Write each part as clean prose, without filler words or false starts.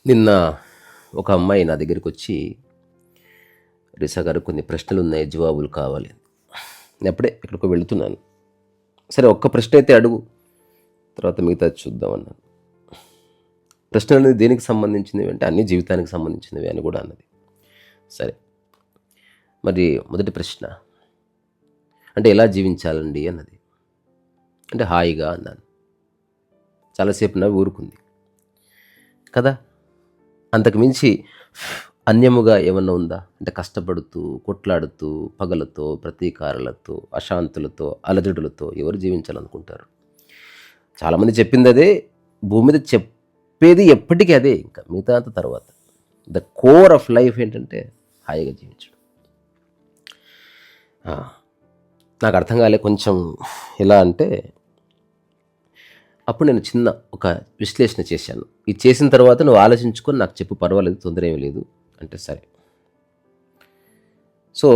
నిన్న ఒక అమ్మాయి నా దగ్గరికి వచ్చి, "రిసా గారు కొన్ని ప్రశ్నలు ఉన్నాయి, జవాబులు కావాలి" అని. నేను అప్పుడే ఎక్కడికో వెళుతున్నాను. సరే ఒక్క ప్రశ్న అయితే అడుగు, తర్వాత మిగతాది చూద్దాం అన్నాను. ప్రశ్న అనేది దేనికి సంబంధించినవి అంటే అన్ని జీవితానికి సంబంధించినవి అని కూడా అన్నది. సరే, మరి మొదటి ప్రశ్న అంటే ఎలా జీవించాలండి అన్నది. అంటే హాయిగా అన్నాను. చాలాసేపు నవ్వి ఊరుకుంది కదా. అంతకు మించి అన్యముగా ఏమన్నా ఉందా అంటే కష్టపడుతూ కొట్లాడుతూ పగలతో ప్రతీకారాలతో అశాంతులతో అలజడులతో ఎవరు జీవించాలనుకుంటారు? చాలామంది చెప్పింది అదే, భూమి మీద చెప్పేది ఎప్పటికీ అదే. ఇంకా మిగతా అంత తర్వాత ద కోర్ ఆఫ్ లైఫ్ ఏంటంటే హాయిగా జీవించడం. ఆ, నాకు అర్థం కాలే కొంచెం. ఎలా అంటే అప్పుడు నేను చిన్న ఒక విశ్లేషణ చేశాను. ఇది చేసిన తర్వాత నువ్వు ఆలోచించుకొని నాకు చెప్పు, పర్వాలేదు, తొందర ఏమీ లేదు అంటే సరే. సో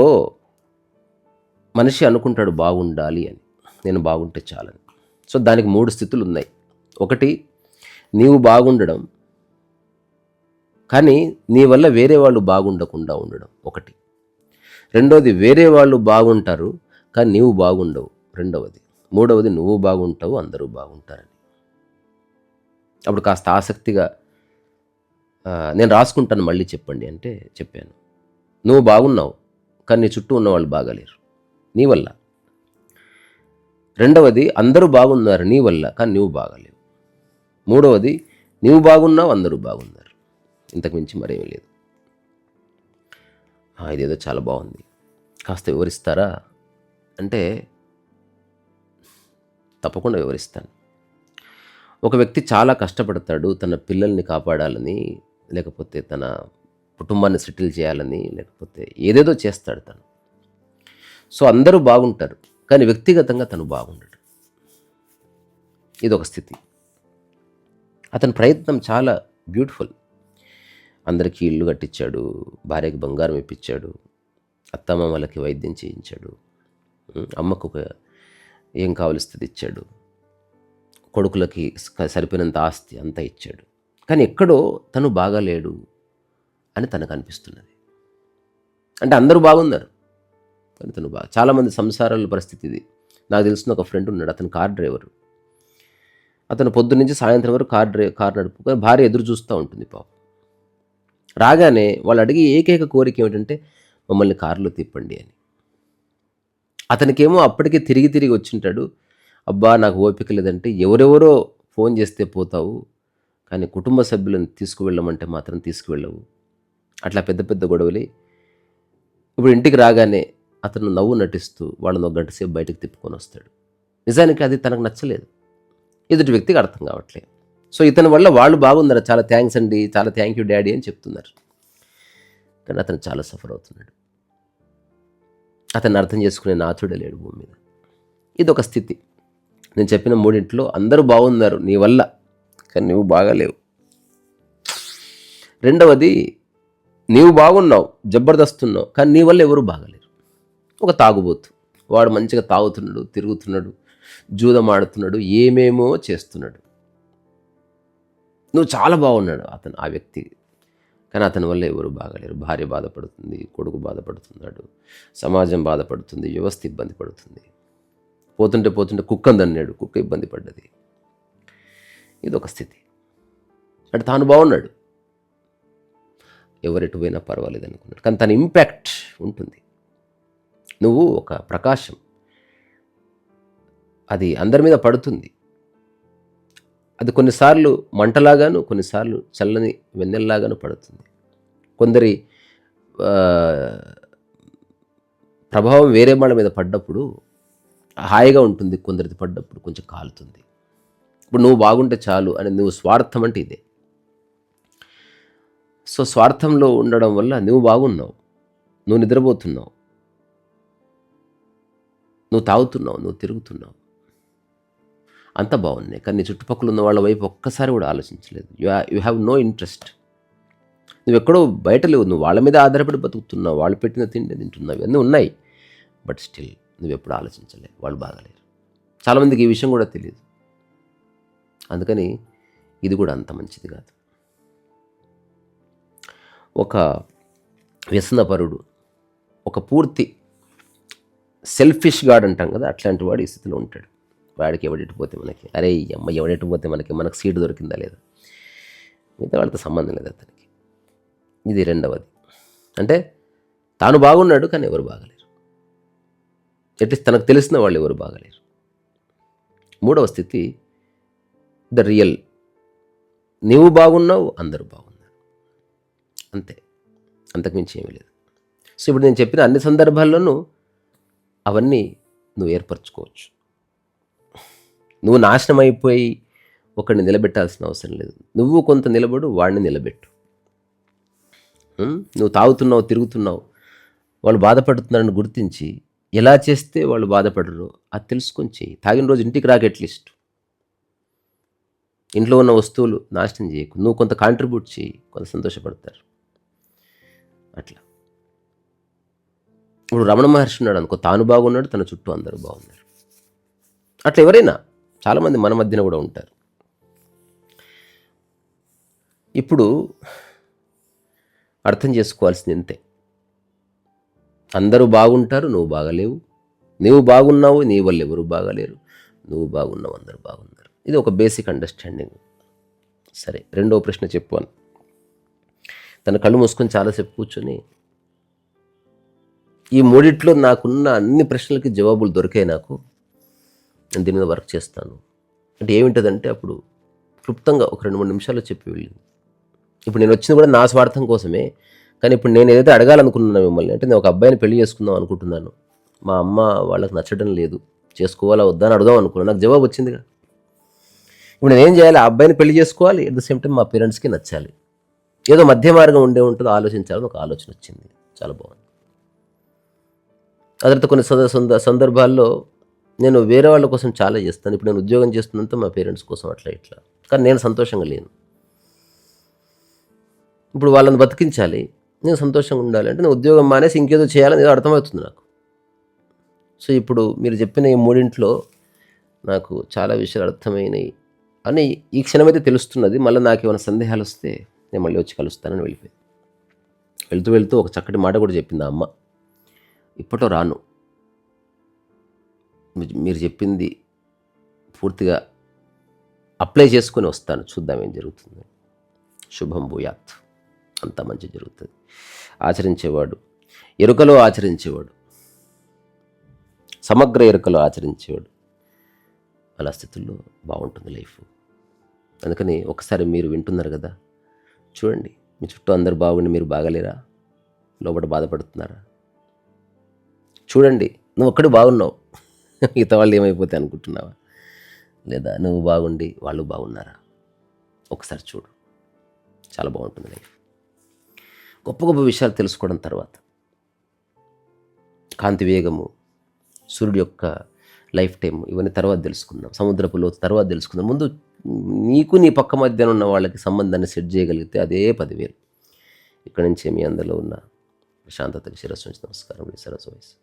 మనిషి అనుకుంటాడు బాగుండాలి అని, నేను బాగుంటే చాలని. సో దానికి 3 స్థితులు ఉన్నాయి. ఒకటి, నీవు బాగుండడం కానీ నీ వల్ల వేరే వాళ్ళు బాగుండకుండా ఉండడం ఒకటి. రెండవది, వేరే వాళ్ళు బాగుంటారు కానీ నీవు బాగుండవు రెండవది. మూడవది, నువ్వు బాగుంటావు అందరూ బాగుంటారని. అప్పుడు కాస్త ఆసక్తిగా నేను రాసుకుంటాను, మళ్ళీ చెప్పండి అంటే చెప్పాను. నువ్వు బాగున్నావు కానీ నీ చుట్టూ ఉన్న వాళ్ళు బాగాలేరు నీ వల్ల. రెండవది, అందరూ బాగున్నారు నీ వల్ల కానీ నువ్వు బాగాలేవు. మూడవది, నీవు బాగున్నావు అందరూ బాగున్నారు, ఇంతకు మించి మరేమీ లేదు. ఇదేదో చాలా బాగుంది, కాస్త వివరిస్తారా అంటే తప్పకుండా వివరిస్తాను. ఒక వ్యక్తి చాలా కష్టపడతాడు తన పిల్లల్ని కాపాడాలని, లేకపోతే తన కుటుంబాన్ని సెటిల్ చేయాలని, లేకపోతే ఏదేదో చేస్తాడు తను. సో అందరూ బాగుంటారు కానీ వ్యక్తిగతంగా తను బాగుండడు. ఇది ఒక స్థితి. అతని ప్రయత్నం చాలా బ్యూటిఫుల్. అందరికీ ఇల్లు కట్టించాడు, భార్యకి బంగారం ఇప్పించాడు, అత్తమామలకి వైద్యం చేయించాడు, అమ్మకు ఏం కావలిస్తుంది ఇచ్చాడు, కొడుకులకి సరిపోయినంత ఆస్తి అంతా ఇచ్చాడు. కానీ ఎక్కడో తను బాగాలేడు అని తనకు అనిపిస్తున్నది. అంటే అందరూ బాగున్నారు కానీ తను చాలామంది సంసారాల పరిస్థితి ఇది. నాకు తెలిసిన ఒక ఫ్రెండ్ ఉన్నాడు, అతను కార్ డ్రైవరు. అతను పొద్దు నుంచి సాయంత్రం వరకు కార్ నడుపుకొని భార్య ఎదురు చూస్తూ ఉంటుంది పాపం. రాగానే వాళ్ళు అడిగి ఏకైక కోరిక ఏమిటంటే మమ్మల్ని కారులో తిప్పండి అని. అతనికేమో అప్పటికే తిరిగి తిరిగి వచ్చింటాడు. అబ్బా నాకు ఓపిక లేదంటే, ఎవరెవరో ఫోన్ చేస్తే పోతావు కానీ కుటుంబ సభ్యులను తీసుకువెళ్ళమంటే మాత్రం తీసుకువెళ్ళవు. అట్లా పెద్ద పెద్ద గొడవలే. ఇప్పుడు ఇంటికి రాగానే అతను నవ్వు నటిస్తూ వాళ్ళని ఒక గంట సేపు బయటకు తిప్పుకొని వస్తాడు. నిజానికి అది తనకు నచ్చలేదు, ఎదుటి వ్యక్తికి అర్థం కావట్లేదు. సో ఇతని వల్ల వాళ్ళు బాగున్నారు, చాలా థ్యాంక్స్ అండి, చాలా థ్యాంక్ యూ డాడీ అని చెప్తున్నారు. కానీ అతను చాలా సఫర్ అవుతున్నాడు. అతన్ని అర్థం చేసుకునే నాథుడే లేడు భూమి మీద. ఇది ఒక స్థితి. నేను చెప్పిన మూడింట్లో అందరూ బాగున్నారు నీ వల్ల కానీ నువ్వు బాగాలేవు. రెండవది, నీవు బాగున్నావు, జబర్దస్తున్నావు కానీ నీ వల్ల ఎవరు బాగాలేరు. ఒక తాగుబోతు, వాడు మంచిగా తాగుతున్నాడు, తిరుగుతున్నాడు, జూదం ఆడుతున్నాడు, ఏమేమో చేస్తున్నాడు. నువ్వు చాలా బాగున్నాడు ఆ వ్యక్తి, కానీ అతని వల్ల ఎవరు బాగాలేరు. భార్య బాధపడుతుంది, కొడుకు బాధపడుతున్నాడు, సమాజం బాధపడుతుంది, వ్యవస్థ ఇబ్బంది పడుతుంది. పోతుంటే పోతుంటే కుక్కని దన్నాడు, కుక్క ఇబ్బంది పడ్డది. ఇది ఒక స్థితి. అంటే తాను బాగున్నాడు, ఎవరెటు పోయినా పర్వాలేదు అనుకున్నాడు, కానీ తన ఇంపాక్ట్ ఉంటుంది. నువ్వు ఒక ప్రకాశం, అది అందరి మీద పడుతుంది. అది కొన్నిసార్లు మంటలాగాను, కొన్నిసార్లు చల్లని వెన్నెల్లాగాను పడుతుంది. కొందరి ప్రభావం వేరే వాళ్ళ మీద పడ్డప్పుడు హాయిగా ఉంటుంది, కొందరిది పడ్డప్పుడు కొంచెం కాలుతుంది. ఇప్పుడు నువ్వు బాగుంటే చాలు అని నువ్వు స్వార్థం అంటే ఇదే. సో స్వార్థంలో ఉండడం వల్ల నువ్వు బాగున్నావు, నువ్వు నిద్రపోతున్నావు, నువ్వు తాగుతున్నావు, నువ్వు తిరుగుతున్నావు, అంత బాగున్నాయి. కానీ నీ చుట్టుపక్కల ఉన్న వాళ్ళ వైపు ఒక్కసారి కూడా ఆలోచించలేదు. You have no interest. నువ్వు ఎక్కడో బయట లేవు, నువ్వు వాళ్ళ మీద ఆధారపడి బతుకుతున్నావు, వాళ్ళు పెట్టిన తిండి తింటున్నావు, ఇవన్నీ ఉన్నాయి. బట్ స్టిల్ నువ్వు ఎప్పుడు ఆలోచించలేదు వాళ్ళు బాగాలేరు. చాలామందికి ఈ విషయం కూడా తెలియదు. అందుకని ఇది కూడా అంత మంచిది కాదు. ఒక వ్యసనపరుడు, ఒక పూర్తి సెల్ఫిష్ గాడ్ అంటాం కదా, అట్లాంటి వాడు ఈ స్థితిలో ఉంటాడు. వాడికి ఎవడెట్టిపోతే మనకి, అరే ఈ అమ్మ ఎవడెట్టిపోతే మనకు సీటు దొరికిందా లేదా, మిగతా వాళ్ళతో సంబంధం లేదు అతనికి. ఇది రెండవది. అంటే తాను బాగున్నాడు కానీ ఎవరు బాగలేరు, అట్లీస్ట్ తనకు తెలిసిన వాళ్ళు ఎవరు బాగలేరు. మూడవ స్థితి ద రియల్, నీవు బాగున్నావు, అందరూ బాగున్నారు, అంతే, అంతకుమించి ఏమీ లేదు. సో ఇప్పుడు నేను చెప్పిన అన్ని సందర్భాల్లోనూ అవన్నీ నువ్వు ఏర్పరచుకోవచ్చు. నువ్వు నాశనం అయిపోయి ఒకడిని నిలబెట్టాల్సిన అవసరం లేదు. నువ్వు కొంత నిలబడు, వాడిని నిలబెట్టు. నువ్వు తాగుతున్నావు, తిరుగుతున్నావు, వాళ్ళు బాధపడుతున్నారని గుర్తించి ఎలా చేస్తే వాళ్ళు బాధపడరు అది తెలుసుకొని చెయ్యి. తాగిన రోజు ఇంటికి రాక అట్లీస్ట్ ఇంట్లో ఉన్న వస్తువులు నాశనం చేయకు, నువ్వు కొంత కాంట్రిబ్యూట్ చేయి, కొంత సంతోషపడతారు. అట్లా ఇప్పుడు రమణ మహర్షి ఉన్నాడు అనుకో, తాను బాగున్నాడు, తన చుట్టూ అందరూ బాగున్నారు. అట్లా ఎవరైనా చాలామంది మన మధ్యన కూడా ఉంటారు. ఇప్పుడు అర్థం చేసుకోవాల్సింది ఇంతే, అందరూ బాగుంటారు, నువ్వు బాగలేవు, నువ్వు బాగున్నావు, నీ వల్ల ఎవరు బాగలేరు, నువ్వు బాగున్నావు, అందరూ బాగున్నారు. ఇది ఒక బేసిక్ అండర్స్టాండింగ్. సరే, రెండవ ప్రశ్న చెప్పాను. తన కళ్ళు మూసుకొని చాలాసేపు కూర్చొని ఈ మూడిట్లో నాకున్న అన్ని ప్రశ్నలకి జవాబులు దొరికాయి, నేను దీని మీద వర్క్ చేస్తాను అంటే ఏమిటంటే అప్పుడు క్లుప్తంగా ఒక 2-3 నిమిషాల్లో చెప్పి వెళ్ళింది. ఇప్పుడు నేను వచ్చింది కూడా నా స్వార్థం కోసమే, కానీ ఇప్పుడు నేను ఏదైతే అడగాలనుకున్నాను మిమ్మల్ని, అంటే నేను ఒక అబ్బాయిని పెళ్లి చేసుకుందాం అనుకుంటున్నాను, మా అమ్మ వాళ్ళకి నచ్చడం లేదు, చేసుకోవాలా వద్దా అని అడుగుదాం అనుకున్నాను, నాకు జవాబు వచ్చిందిగా. ఇప్పుడు నేనేం చేయాలి, ఆ అబ్బాయిని పెళ్లి చేసుకోవాలి, అట్ ద సేమ్ టైం మా పేరెంట్స్కి నచ్చాలి, ఏదో మధ్య మార్గం ఉంటుందో ఆలోచించాలని ఒక ఆలోచన వచ్చింది. చాలా బాగుంది. ఆ తర్వాత కొన్ని సందర్భాల్లో నేను వేరే వాళ్ళ కోసం చాలా చేస్తాను. ఇప్పుడు నేను ఉద్యోగం చేస్తున్నంత మా పేరెంట్స్ కోసం అట్లా ఇట్లా, కానీ నేను సంతోషంగా లేను. ఇప్పుడు వాళ్ళని బతికించాలి, నేను సంతోషంగా ఉండాలి అంటే నేను ఉద్యోగం మానేసి ఇంకేదో చేయాలని ఏదో అర్థమవుతుంది నాకు. సో ఇప్పుడు మీరు చెప్పిన ఈ మూడింట్లో నాకు చాలా విషయాలు అర్థమైనవి అని ఈ క్షణమైతే తెలుస్తున్నది. మళ్ళీ నాకు ఏమైనా సందేహాలు వస్తే నేను మళ్ళీ వచ్చి కలుస్తానని వెళ్ళిపోయింది. వెళ్తూ వెళ్తూ ఒక చక్కటి మాట కూడా చెప్పింది ఆ అమ్మ, ఇప్పట్లో రాను, మీరు చెప్పింది పూర్తిగా అప్లై చేసుకొని వస్తాను, చూద్దాం ఏం జరుగుతుంది. శుభం భూయాత్, అంతా మంచి జరుగుతుంది. ఆచరించేవాడు, ఎరుకలో ఆచరించేవాడు, సమగ్ర ఎరుకలో ఆచరించేవాడు, అలా స్థితుల్లో బాగుంటుంది లైఫ్. అందుకని ఒకసారి మీరు వింటున్నారు కదా, చూడండి మీ చుట్టూ అందరు బాగుండి మీరు బాగలేరా, లోపల బాధపడుతున్నారా, చూడండి. నువ్వు ఒక్కడు బాగున్నావు, మిగతా వాళ్ళు ఏమైపోతే అనుకుంటున్నావా, లేదా నువ్వు బాగుండి వాళ్ళు బాగున్నారా, ఒకసారి చూడు, చాలా బాగుంటుంది లైఫ్. గొప్ప గొప్ప విషయాలు తెలుసుకోవడం తర్వాత, కాంతి వేగము, సూర్యుడు యొక్క లైఫ్ టైం, ఇవన్నీ తర్వాత తెలుసుకుందాం, సముద్రపు లోతు తర్వాత తెలుసుకుందాం. ముందు నీకు నీ పక్క మధ్యన ఉన్న వాళ్ళకి సంబంధాన్ని సెట్ చేయగలిగితే అదే 10,000. ఇక్కడి నుంచే మీ అందరిలో ఉన్న ప్రశాంతతకి శిరస్సు నుంచి నమస్కారం. సరస్సు వయసు.